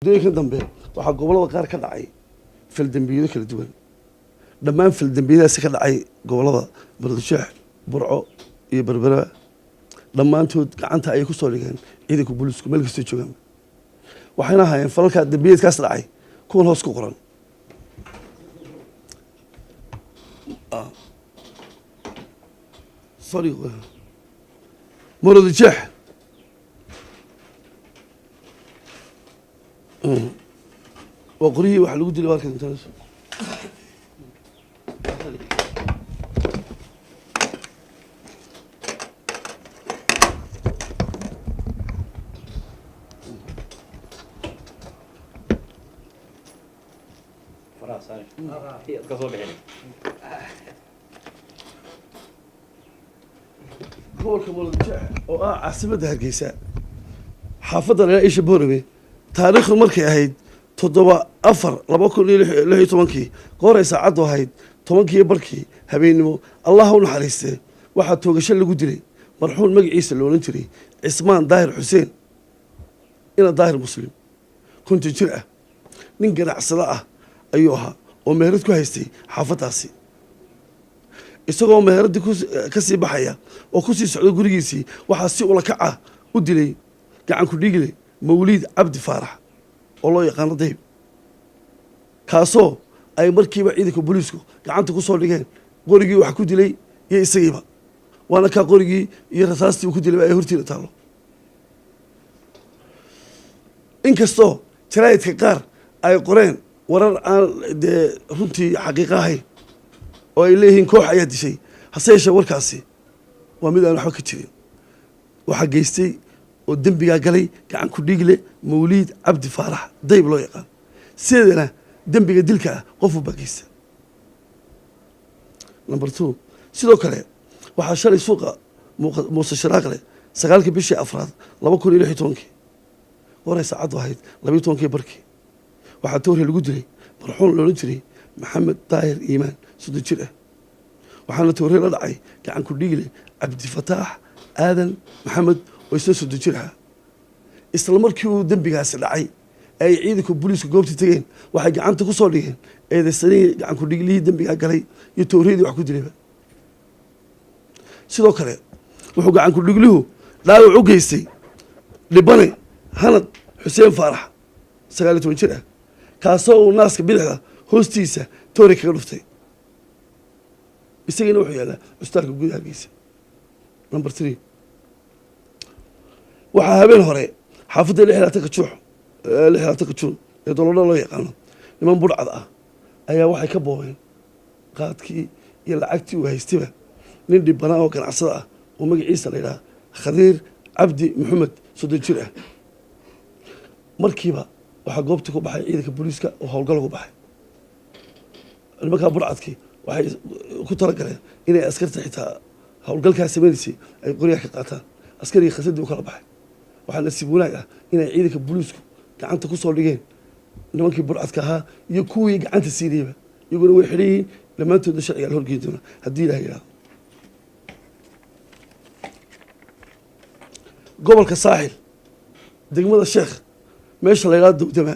ka dambe waxaa gobolada qaar ka dhacay fildambiyeedyo kala duwan dhammaan fildambiyadaasi ka dhacay gobolada Muqdisho Burco iyo Berbera dhammaantood gacanta ay ku soo dhigeen ciidanka booliisku meel kasta joogaan waxayna ahaayeen falalka dambiyeedkaas dhacay kuwan hoos ku qoran sorry Muqdisho وقريه واحد لقود اللي بارك انت فراس هي تقصوا بحين هو كمال الجح عاصمة هرقيسة حافظنا لا إيش بوربي تاريخ المركي أهيد تضبع أفر لما كل له تمنكي قارئ ساعد وهيد تمنكي بركي هبينه الله نحرسته واحد توقش اللي قدري مرحوم مجد عيسى اللي ننتري عثمان ظاهر حسين إلى ظاهر مسلم كنت جرأة ننقرع صلاة أيها ومهردكو هيستي حافتاسي isagoo meheradi kasii baxaya oo ku sii socdo gurigiisii waxa si ula kaca u dilay gacan ku dhigile Mawlid Abdi Faarax oo loo yaqaan Dayb kaasoo ay markiiba ciidanka booliisku gacanta ku soo dhigeen qorigii wax ku dilay iyo isagiiba waana ka qorigii iyo rasaastii ku dilay ay hortiina taalo inkastoo jaraa'idka qaar ay qoreen warar aan runtii xaqiiqo ahayn oo ay leeyihiin koox ayaa dishay hase yeeshee warkaasi waa mid aan waxba ka jirin waxaa geystay oo dembigaa galay gacan ku dhiigle Mawlid Abdi Faarax Dayb loo yaqaan sideedana dembiga dilka ah qofu baa geysta number 2 sidoo kale waxaa shalay suuqa Muuse Sharaaqle 9 bishii afraad 2016 waray saacad ahayd 12 barkii waxaa toor lagu dilay marxuum loo jiray Maxamed Daahir Iimaan sodon jir ah waxaana toorey la dhacay gacan ku dhiigle Abdi Fataax Aadan Maxamed oo isna sodon jir ah isla markii uu dambigaasi dhacay ay ciidanka booliisku goobta tageen waxay gacanta ku soo dhigeen eedeysanii gacan ku dhiiglihii dambiga galay iyo tooreedii wax ku dilayba sidoo kale wuxuu gacan ku dhiigluhu dhaawac u geystay dhibane Hanad Xuseen Faarax 19 jir ah kaasoo uu naaska bidixda hoostiisa toore kaga dhuftay isagana wuxuu yaalaa custarka gudaha Hargeysa number 3 waxaa habeen hore xaafadda 66 juun ee dowladda loo yaqaano niman burcad ah ayaa waxay ka boobeen qaadkii iyo lacagtii uu haystayba nin dhibana oo ganacsada ah oo magaciisa la yiraahdo Khadiir Cabdi Maxamed 30 jir ah markiiba waxaa goobta ku baxay ciidanka booliiska oo howlgal ugu baxay nimanka burcadkii waxay ku talagaleen inay askarta xitaa howlgalkaas sameysay ay qoriyaha ka qaataan askariga khasadii u kala baxay waxaa nasiib wanaag ah inay ciidanka booliisku gacanta ku soo dhigeen nimankii burcadka ahaa iyo kuwii gacanta siinayba iyaguna way xidhan yihiin dhammaantoodna sharciga la horgeyn doona haddii ilaah yidhaahdo gobolka saaxil degmada sheekh meesha la yidhahdo Dowdama